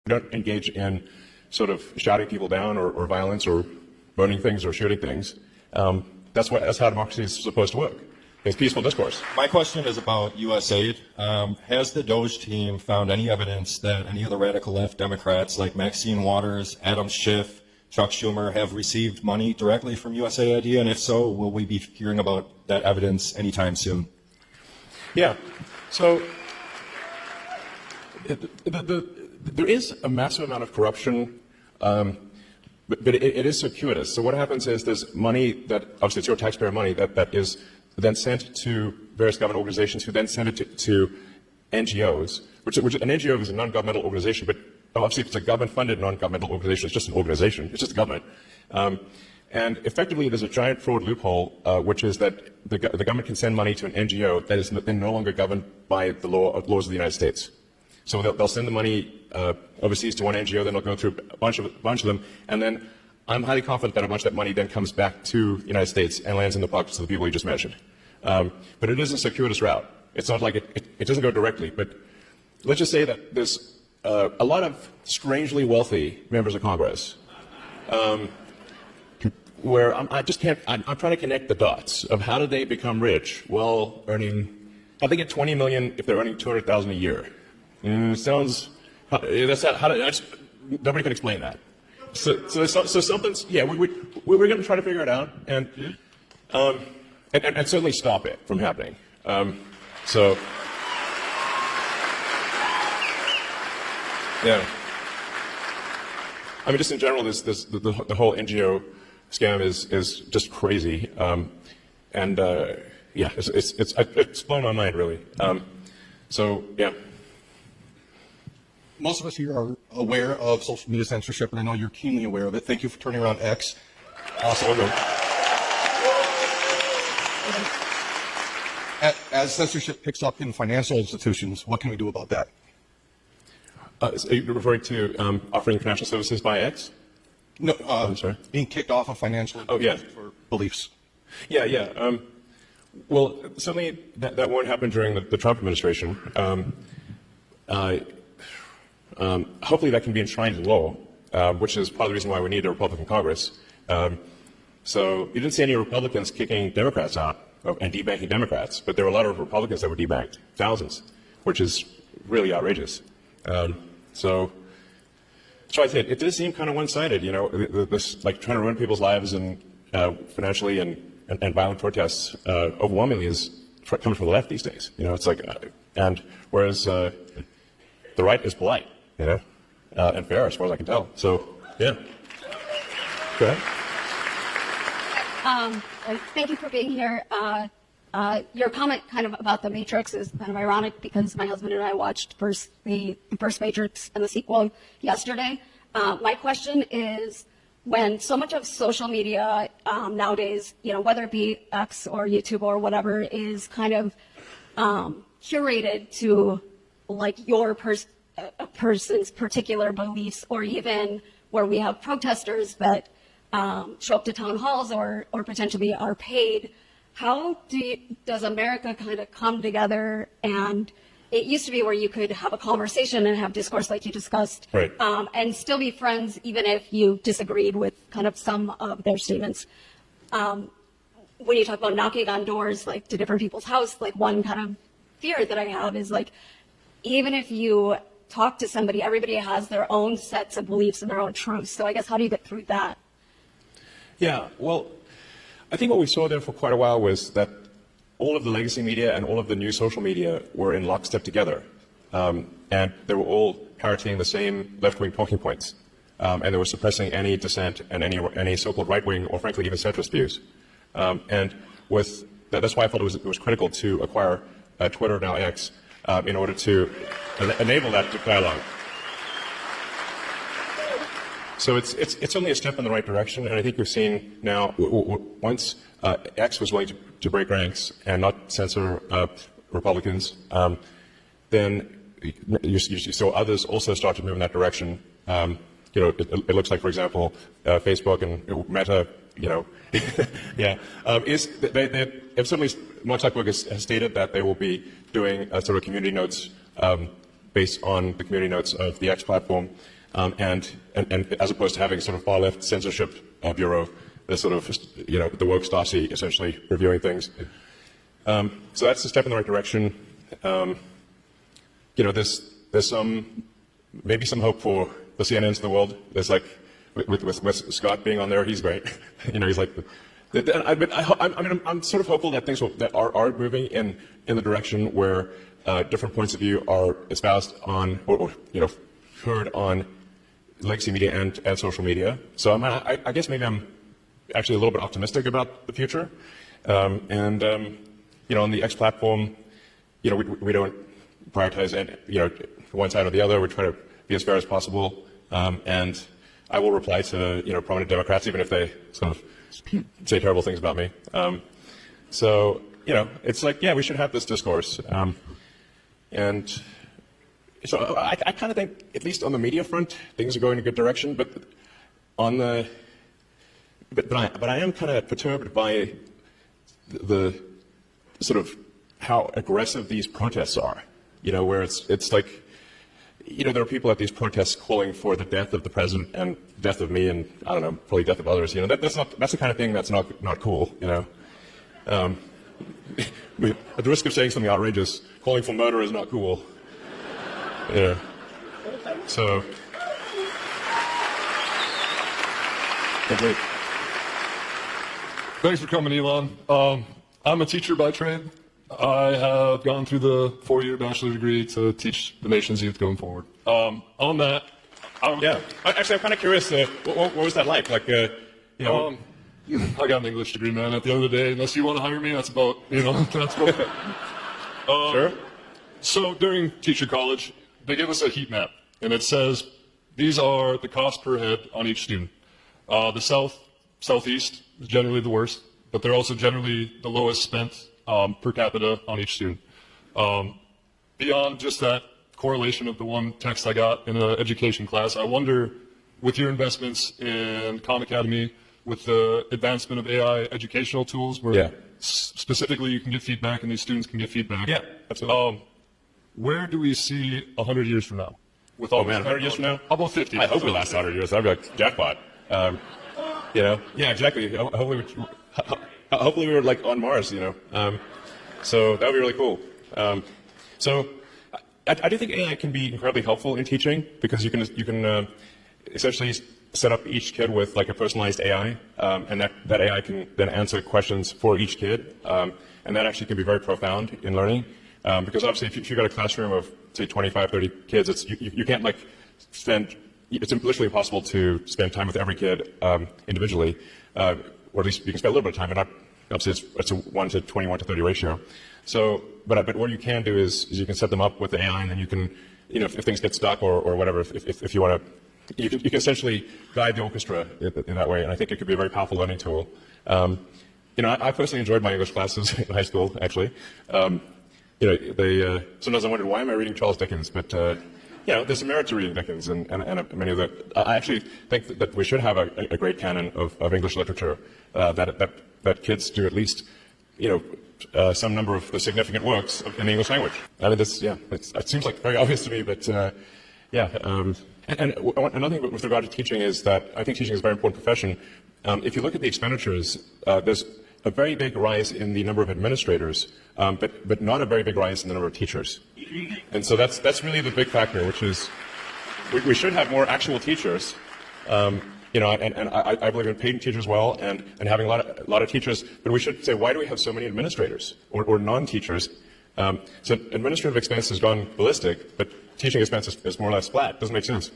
don't engage in sort of shouting people down or violence or burning things or shooting things. That's how democracy is supposed to work. It's peaceful discourse. My question is about USAID. Has the Doge team found any evidence that any of the radical left Democrats like Maxine Waters, Adam Schiff, Chuck Schumer have received money directly from USAID? And if so, will we be hearing about that evidence anytime soon? Yeah. So there is a massive amount of corruption, but it is circuitous. So what happens is there's money that, obviously it's your taxpayer money, that is then sent to various government organizations who then send it to NGOs, which an NGO is a non-governmental organization, but obviously if it's a government-funded non-governmental organization, it's just an organization, it's just a government. And effectively there's a giant fraud loophole, which is that the government can send money to an NGO that is then no longer governed by the laws of the United States. So they'll send the money overseas to one NGO, then they'll go through a bunch of them, and then I'm highly confident that a bunch of that money then comes back to the United States and lands in the pockets of the people you just mentioned. But it is a circuitous route. It's not like it doesn't go directly, but let's just say that there's a lot of strangely wealthy members of Congress where I'm trying to connect the dots of how did they become rich while earning, how they get 20 million if they're earning 200,000 a year. It sounds, nobody can explain that. So something's, yeah, we're going to try to figure it out and certainly stop it from happening. Yeah. I mean, just in general, the whole NGO scam is just crazy, yeah, it's blown my mind really. Yeah. Most of us here are aware of social media censorship, and I know you're keenly aware of it. Thank you for turning around X. Awesome. As censorship picks up in financial institutions, what can we do about that? Are you referring to offering financial services by X? No, I'm sorry. Being kicked off of financial institutions for beliefs. Yeah. Well, certainly that won't happen during the Trump administration. Hopefully that can be enshrined in law, which is part of the reason why we need a Republican Congress. So you didn't see any Republicans kicking Democrats out and debanking Democrats, but there were a lot of Republicans that were debanked, thousands, which is really outrageous. So I think it does seem kind of one-sided, you know, this like trying to ruin people's lives and financially and violent protests overwhelmingly is coming from the left these days. You know, it's like, and whereas the right is polite, you know, and fair as far as I can tell. So, yeah. Go ahead. Thank you for being here. Your comment kind of about the Matrix is kind of ironic because my husband and I watched the first Matrix and the sequel yesterday. My question is, when so much of social media nowadays, you know, whether it be X or YouTube or whatever, is kind of curated to like your person's particular beliefs, or even where we have protesters that show up to town halls or potentially are paid, how does America kind of come together? And it used to be where you could have a conversation and have discourse like you discussed, right, and still be friends even if you disagreed with kind of some of their statements. When you talk about knocking on doors, like to different people's house, like one kind of fear that I have is like, even if you talk to somebody, everybody has their own sets of beliefs and their own truths. So I guess how do you get through that? Yeah, well, I think what we saw there for quite a while was that all of the legacy media and all of the new social media were in lockstep together. And they were all parroting the same left-wing talking points. And they were suppressing any dissent and any so-called right-wing or frankly even centrist views. And that's why I thought it was critical to acquire Twitter, now X, in order to enable that dialogue. So it's only a step in the right direction, and I think we've seen now, once X was willing to break ranks and not censor Republicans, then you saw others also start to move in that direction. You know, it looks like, for example, Facebook and Meta, you know, yeah, certainly Mark Zuckerberg has stated that they will be doing sort of community notes based on the community notes of the X platform, and as opposed to having sort of far left censorship bureau, the sort of, the woke Stasi essentially reviewing things. So that's a step in the right direction. There's maybe some hope for the CNNs of the world. There's like, with Scott being on there, he's great. He's like, I'm sort of hopeful that things that are moving in the direction where different points of view are espoused on, or heard on legacy media and social media. So I guess maybe I'm actually a little bit optimistic about the future. On the X platform, we don't prioritize one side or the other. We try to be as fair as possible. And I will reply to prominent Democrats, even if they sort of say terrible things about me. So it's like, yeah, we should have this discourse. And so I kind of think, at least on the media front, things are going in a good direction. But on the but I am kind of perturbed by the sort of how aggressive these protests are. Where it's like, there are people at these protests calling for the death of the president and death of me, and I don't know, probably death of others. That's the kind of thing that's not cool. At the risk of saying something outrageous, calling for murder is not cool. So. Okay. Thanks for coming, Elon. I'm a teacher by trade. I have gone through the 4-year bachelor degree to teach the nation's youth going forward. On that, Yeah. Actually, I'm kind of curious. What was that like? Like, I got an English degree, man. At the end of the day, unless you want to hire me, that's about that's about it. Sure. So during teacher college, they give us a heat map, and it says these are the cost per head on each student. The southeast is generally the worst, but they're also generally the lowest spent per capita on each student. Beyond just that correlation of the one text I got in an education class, I wonder, with your investments in Khan Academy, with the advancement of AI educational tools, where specifically you can get feedback and these students can get feedback. Yeah, absolutely. Where do we see 100 years from now? With all 100 years from now? How about 50? I hope we last 100 years. I'd be like, jackpot. Yeah, exactly. Hopefully we were like on Mars, So that would be really cool. So I do think AI can be incredibly helpful in teaching, because you can essentially set up each kid with like a personalized AI, and that AI can then answer questions for each kid, and that actually can be very profound in learning, because obviously if you've got a classroom of say 25, 30 kids, you can't like spend. It's literally impossible to spend time with every kid individually, or at least you can spend a little bit of time, but not. Obviously, it's a 1 to 21 to 30 ratio. So, but what you can do is you can set them up with the AI, and then you can, if things get stuck or whatever, if you want to, you can essentially guide the orchestra in that way. And I think it could be a very powerful learning tool. I personally enjoyed my English classes in high school. Actually, they sometimes I wondered, why am I reading Charles Dickens? But there's some merit to reading Dickens and many of the. I actually think that we should have a great canon of English literature that kids do at least, some number of the significant works in the English language. I mean, it seems like very obvious to me, but And another thing with regard to teaching is that I think teaching is a very important profession. If you look at the expenditures, there's a very big rise in the number of administrators, but not a very big rise in the number of teachers. And so that's really the big factor, which is we should have more actual teachers. I believe in paying teachers well and having a lot of teachers, but we should say, why do we have so many administrators or non-teachers? So administrative expense has gone ballistic, but teaching expense is more or less flat. Doesn't make sense.